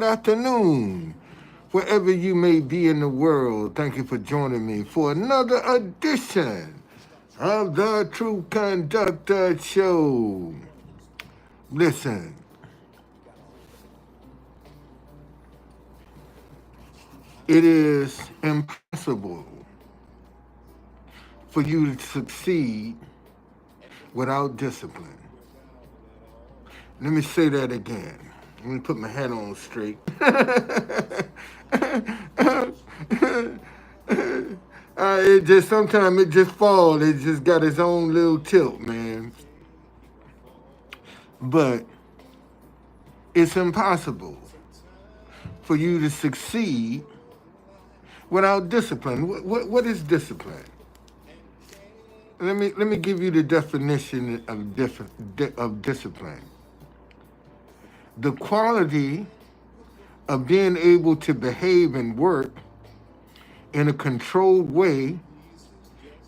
afternoon, wherever you may be in the world. Thank you for joining me for another edition of the Truth Conductor Show. Listen, it is impossible for you to succeed without discipline. Let me say that again. Let me put my hat on straight. It just sometimes it just falls. It just got its own little tilt, man. But it's impossible for you to succeed without discipline. What is discipline? Let me give you the definition of discipline. The quality of being able to behave and work in a controlled way,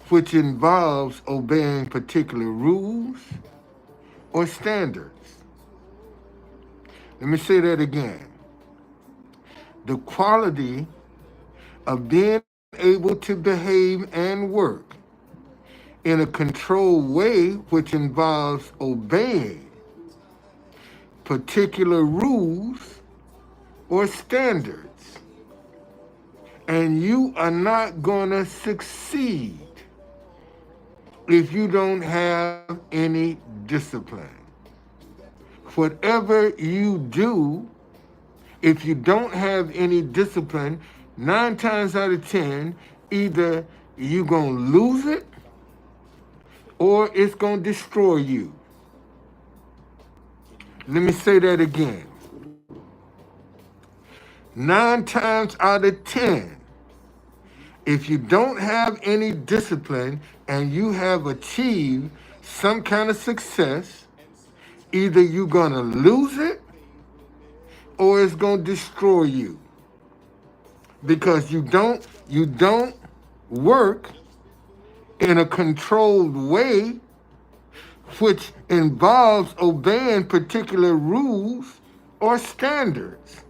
which involves obeying particular rules or standards. Let me say that again. The quality of being able to behave and work in a controlled way, which involves obeying particular rules or standards. And you are not going to succeed if you don't have any discipline. Whatever you do, if you don't have any discipline, 9 times out of 10, either you're going to lose it or it's going to destroy you. Let me say that again. 9 times out of 10, if you don't have any discipline and you have achieved some kind of success, either you're going to lose it or it's going to destroy you. Because you don't work in a controlled way, which involves obeying particular rules or standards.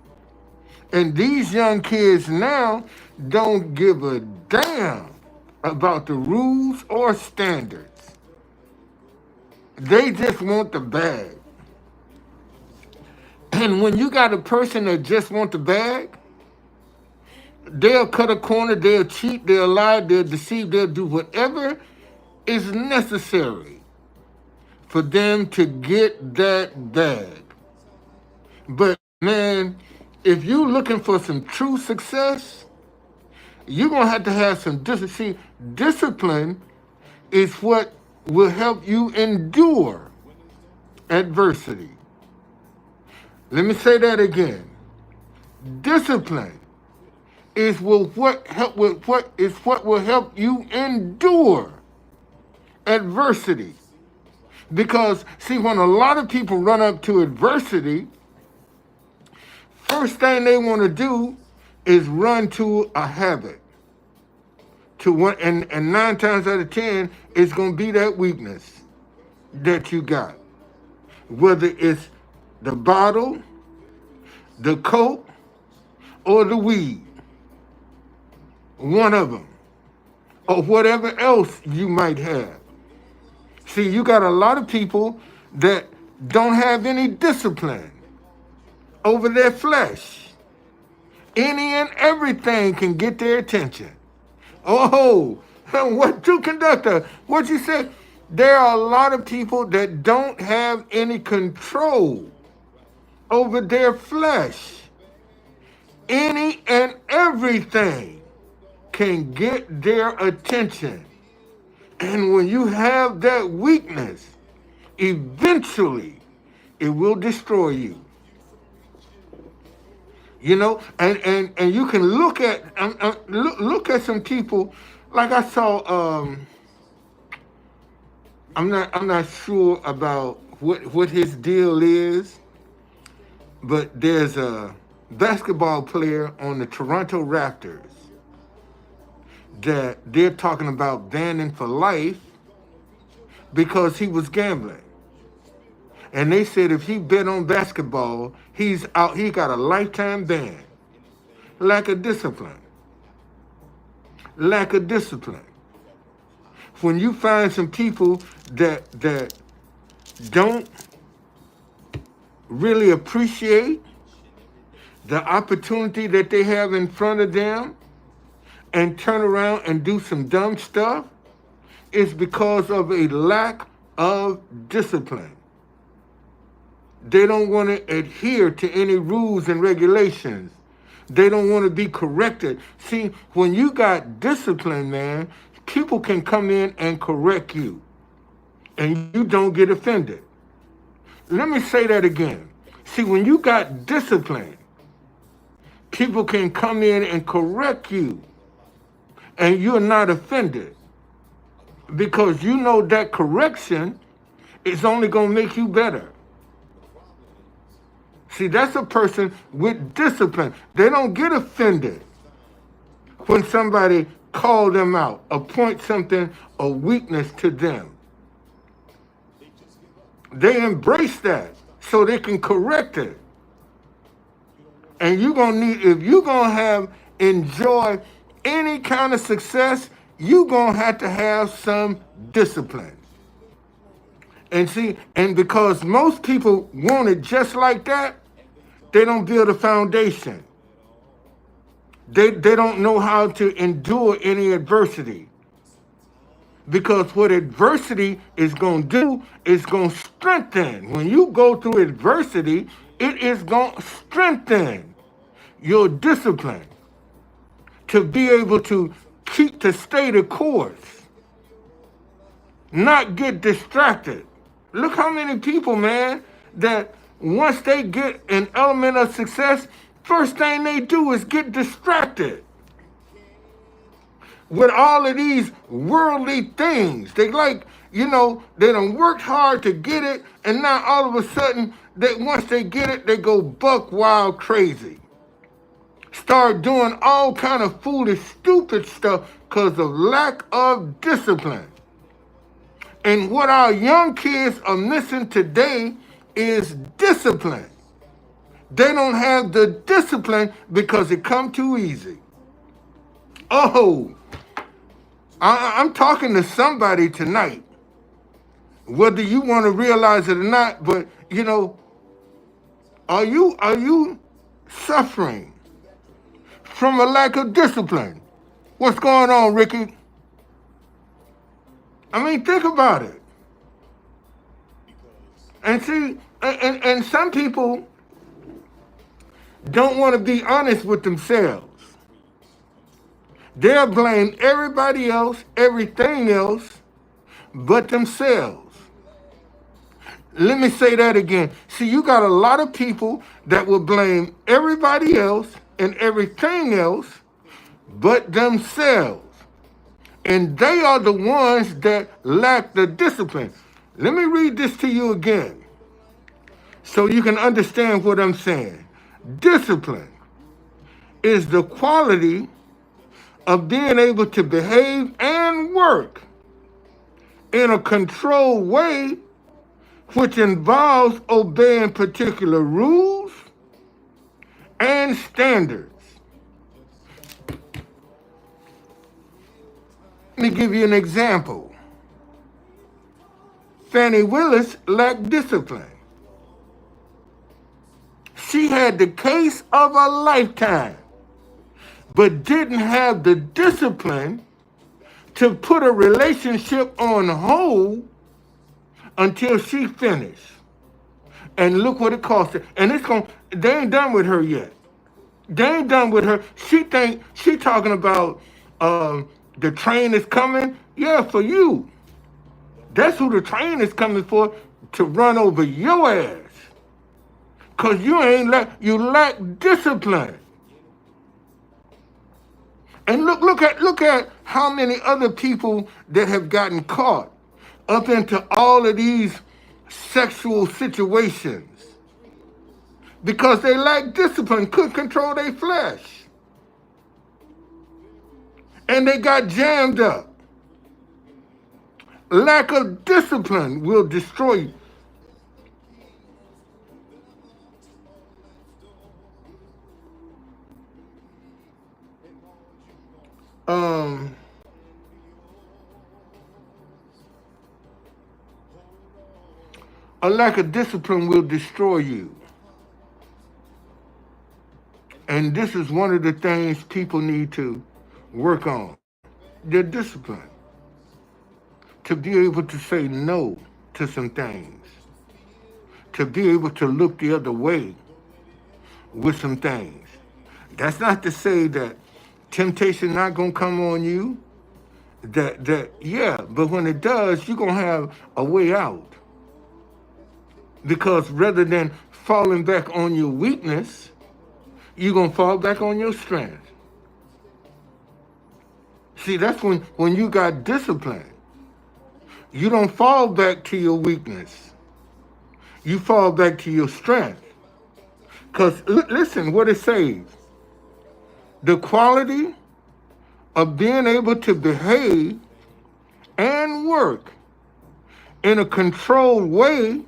And these young kids now don't give a damn about the rules or standards. They just want the bag. And when you got a person that just want the bag, they'll cut a corner, they'll cheat, they'll lie, they'll deceive, they'll do whatever is necessary for them to get that bag. But man, if you're looking for some true success, you're going to have some discipline. See, discipline is what will help you endure adversity. Let me say that again. Discipline is what will help you endure adversity. Because, see, when a lot of people run up to adversity, first thing they want to do is run to a habit. And 9 times out of 10, it's going to be that weakness that you got. Whether it's the bottle, the coke, or the weed. One of them. Or whatever else you might have. See, you got a lot of people that don't have any discipline over their flesh. Any and everything can get their attention. Oh, what Truth Conductor? What you said? There are a lot of people that don't have any control over their flesh. Any and everything can get their attention. And when you have that weakness, eventually it will destroy you. You know, and you can look at look at some people. Like I saw, I'm not sure about what his deal is, but there's a basketball player on the Toronto Raptors that they're talking about banning for life because he was gambling. And they said if he bet on basketball, he's out. He got a lifetime ban. Lack of discipline. Lack of discipline. When you find some people that don't really appreciate the opportunity that they have in front of them and turn around and do some dumb stuff, it's because of a lack of discipline. They don't want to adhere to any rules and regulations. They don't want to be corrected. See, when you got discipline, man, people can come in and correct you, and you don't get offended. Let me say that again. See, when you got discipline, people can come in and correct you, and you're not offended, because you know that correction is only going to make you better. See, that's a person with discipline. They don't get offended when somebody calls them out or point something, a weakness to them. They embrace that so they can correct it. And you're going to need, if you're going to enjoy any kind of success, you're going to have some discipline. And see, and because most people want it just like that, they don't build a foundation. They don't know how to endure any adversity. Because what adversity is going to do is going to strengthen. When you go through adversity, it is going to strengthen your discipline to be able to stay the course, not get distracted. Look how many people, man, that once they get an element of success, first thing they do is get distracted with all of these worldly things. They they done worked hard to get it, and now all of a sudden, once they get it, they go buck wild crazy. Start doing all kind of foolish, stupid stuff because of lack of discipline. And what our young kids are missing today is discipline. They don't have the discipline because it come too easy. Oh, I'm talking to somebody tonight, whether you want to realize it or not, but are you suffering from a lack of discipline? What's going on, Ricky? I mean, think about it. And see, and some people don't want to be honest with themselves. They'll blame everybody else, everything else, but themselves. Let me say that again. See, you got a lot of people that will blame everybody else and everything else, but themselves. And they are the ones that lack the discipline. Let me read this to you again so you can understand what I'm saying. Discipline is the quality of being able to behave and work in a controlled way, which involves obeying particular rules and standards. Let me give you an example. Fannie Willis lacked discipline. She had the case of a lifetime, but didn't have the discipline to put a relationship on hold until she finished. And look what it cost her. And they ain't done with her yet. They ain't done with her. She talking about the train is coming. Yeah, for you. That's who the train is coming for, to run over your ass. Because you lack discipline. And look at how many other people that have gotten caught up into all of these sexual situations because they lack discipline, couldn't control their flesh. And they got jammed up. Lack of discipline will destroy you. Um, a lack of discipline will destroy you. And this is one of the things people need to work on. Their discipline. To be able to say no to some things. To be able to look the other way with some things. That's not to say that temptation not gonna come on you. Yeah, but when it does, you're gonna have a way out. Because rather than falling back on your weakness, you're gonna fall back on your strength. See, that's when you got discipline. You don't fall back to your weakness. You fall back to your strength. Because listen, what it says. The quality of being able to behave and work in a controlled way,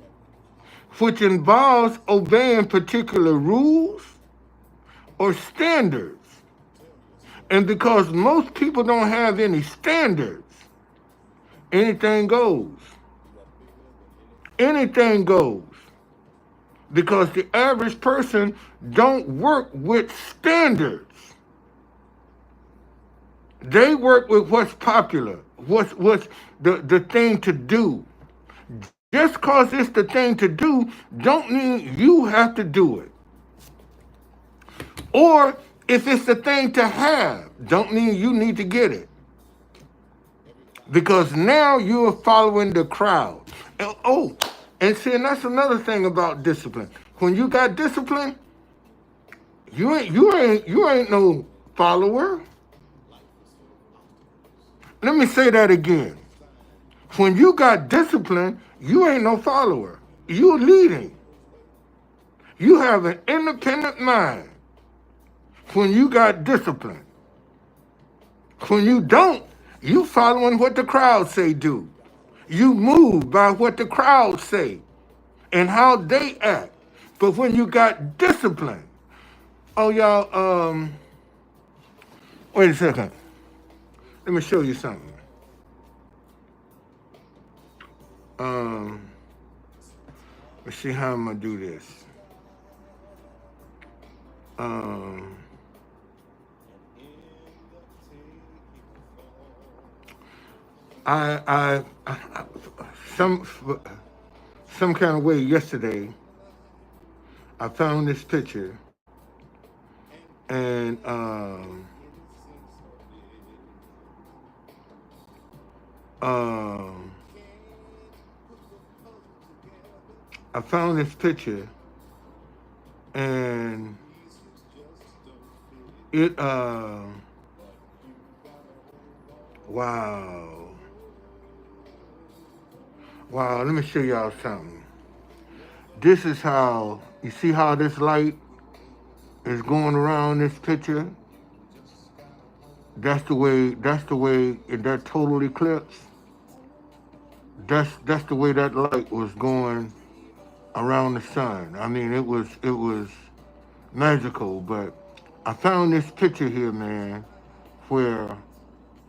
which involves obeying particular rules or standards. And because most people don't have any standards, anything goes. Anything goes. Because the average person don't work with standards. They work with what's popular, what's the thing to do. Just because it's the thing to do, don't mean you have to do it. Or if it's the thing to have, don't mean you need to get it. Because now you're following the crowd. And see, and that's another thing about discipline. When you got discipline, you ain't no follower. Let me say that again. When you got discipline, you ain't no follower. You're leading. You have an independent mind when you got discipline. When you don't, you following what the crowd say do. You move by what the crowd say and how they act. But when you got discipline, y'all, wait a second. Let me show you something. Let's see how I'm gonna do this. I some kind of way yesterday, I found this picture, and I found this picture, and it wow, let me show y'all something. This is how, you see how this light is going around this picture? That's the way in that total eclipse, that's the way that light was going around the sun. I mean, it was magical. But I found this picture here, man, where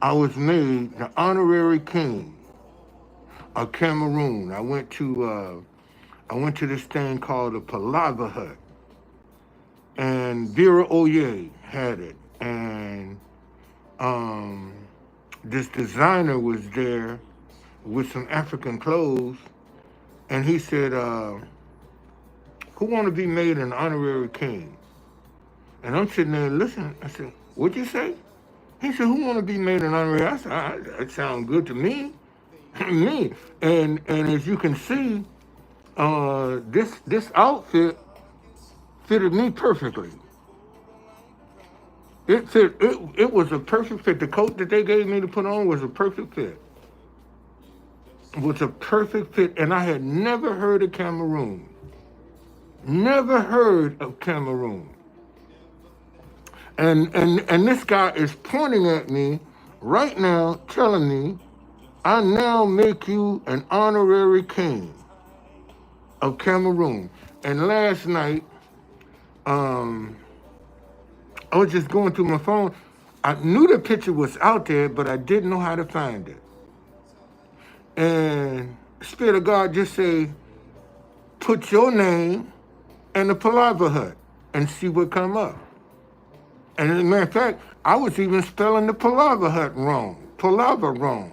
I was made the honorary king of Cameroon. I went to this thing called the Palava Hut, and Vera Oye had it, and this designer was there with some African clothes, and he said, who want to be made an honorary king? And I'm sitting there listening. I said, what'd you say? He said, who want to be made an honorary? I said, that sounds good to me. Me. And as you can see, this outfit fitted me perfectly. It was a perfect fit. The coat that they gave me to put on was a perfect fit. It was a perfect fit, and I had never heard of Cameroon. Never heard of Cameroon. And this guy is pointing at me right now, telling me, I now make you an honorary king of Cameroon. And last night, I was just going through my phone. I knew the picture was out there, but I didn't know how to find it. And Spirit of God just say, put your name in the palaver hut and see what come up. And as a matter of fact, I was even spelling the palaver hut wrong. Palaver wrong.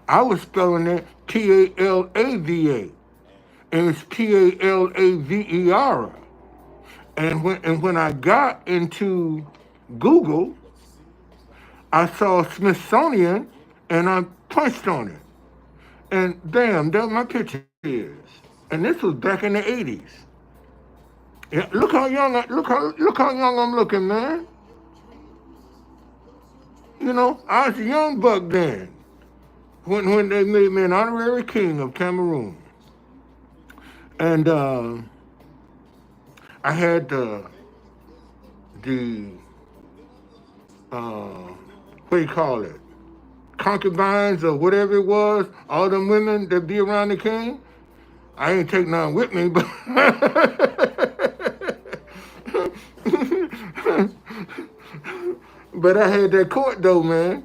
I was spelling it P-A-L-A-V-A. And it's P-A-L-A-V-E-R. And when I got into Google, I saw Smithsonian and I punched on it. And damn, there my picture is. And this was back in the 80s. Yeah, look how young I'm looking, man. You know, I was a young buck then when they made me an honorary king of Cameroon. And I had the what do you call it? Concubines or whatever it was, all them women that be around the king. I ain't take none with me, but but I had that court though, man.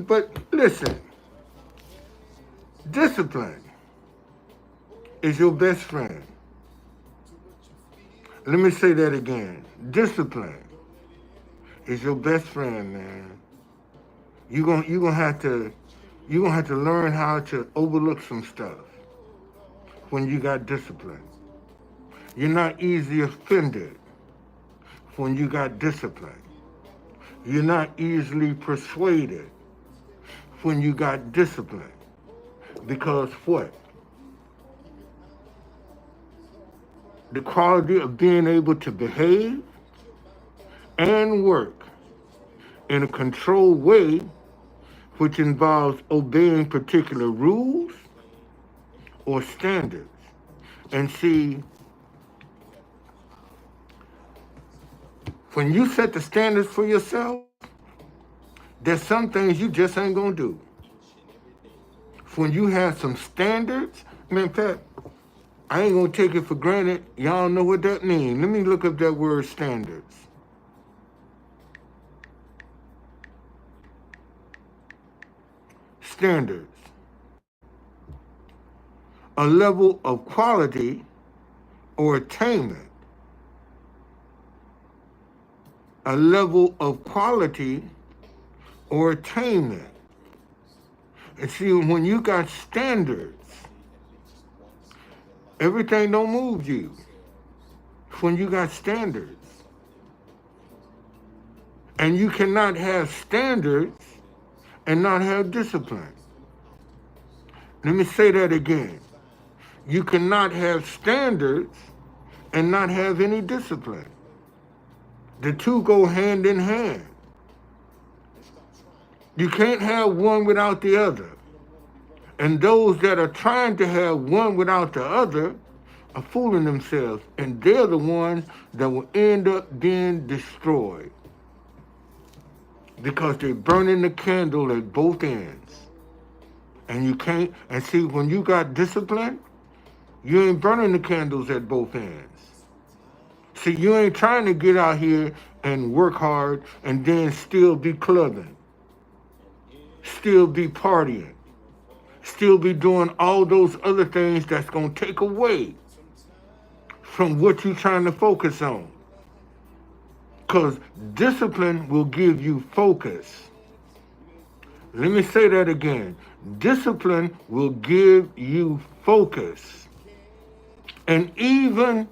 But listen, discipline is your best friend. Let me say that again. Discipline is your best friend, man. You're gonna have to learn how to overlook some stuff when you got discipline. You're not easily offended when you got discipline. You're not easily persuaded when you got discipline. Because what? The quality of being able to behave and work in a controlled way, which involves obeying particular rules or standards. And see, when you set the standards for yourself, there's some things you just ain't gonna do. When you have some standards, man, in fact, I ain't gonna take it for granted. Y'all know what that means. Let me look up that word standards. Standards. A level of quality or attainment. A level of quality or attainment. And see, when you got standards, everything don't move you. When you got standards. And you cannot have standards and not have discipline. Let me say that again. You cannot have standards and not have any discipline. The two go hand in hand. You can't have one without the other. And those that are trying to have one without the other are fooling themselves. And they're the ones that will end up being destroyed. Because they're burning the candle at both ends. And you can't, and see, when you got discipline, you ain't burning the candles at both ends. See, you ain't trying to get out here and work hard and then still be clubbing, still be partying, still be doing all those other things that's going to take away from what you're trying to focus on. Because discipline will give you focus. Let me say that again. Discipline will give you focus. And even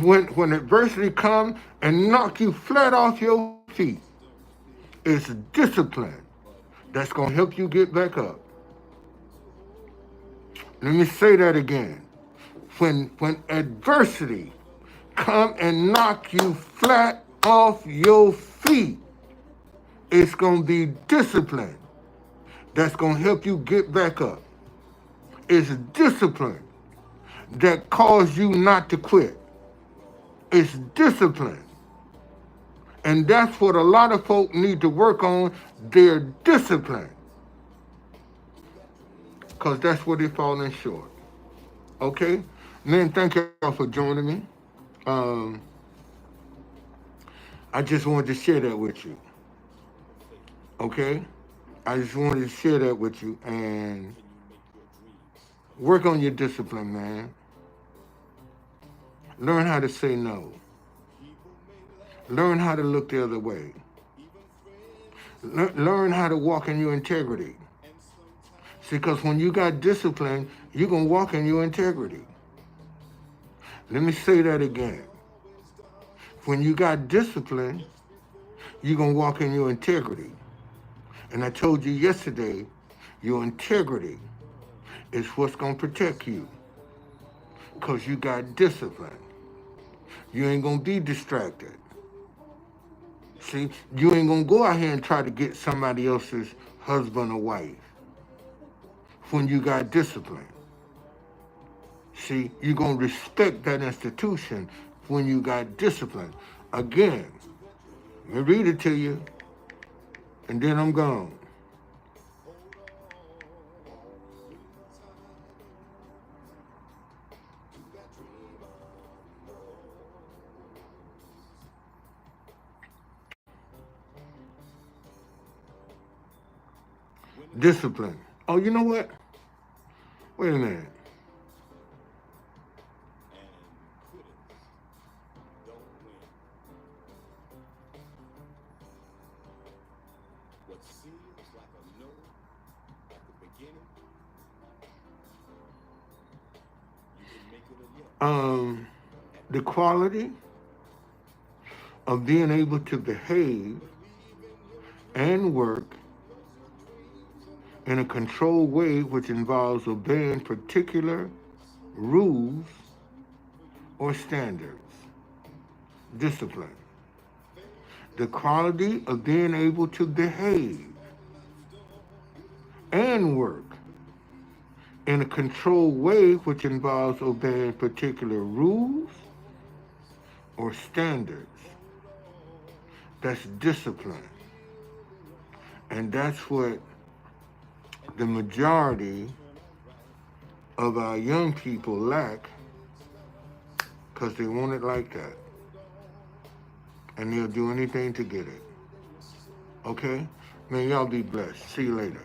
when adversity comes and knock you flat off your feet, it's discipline that's going to help you get back up. Let me say that again. When adversity come and knock you flat off your feet, it's going to be discipline that's going to help you get back up. It's discipline that cause you not to quit. It's discipline. And that's what a lot of folk need to work on, their discipline. Because that's where they're falling short. Okay? Man, thank y'all for joining me. I just wanted to share that with you. Okay? I just wanted to share that with you and work on your discipline, man. Learn how to say no. Learn how to look the other way. Learn how to walk in your integrity. See, because when you got discipline, you're going to walk in your integrity. Let me say that again. When you got discipline, you're going to walk in your integrity. And I told you yesterday, your integrity is what's going to protect you because you got discipline. You ain't going to be distracted. See, you ain't going to go out here and try to get somebody else's husband or wife when you got discipline. See, you're going to respect that institution when you got discipline. Again, let me read it to you, and then I'm gone. Discipline. Oh, you know what? Wait a minute. The quality of being able to behave and work in a controlled way which involves obeying particular rules or standards. Discipline. The quality of being able to behave and work in a controlled way which involves obeying particular rules or standards. That's discipline. And that's what the majority of our young people lack because they want it like that. And they'll do anything to get it. Okay? Man, y'all be blessed. See you later.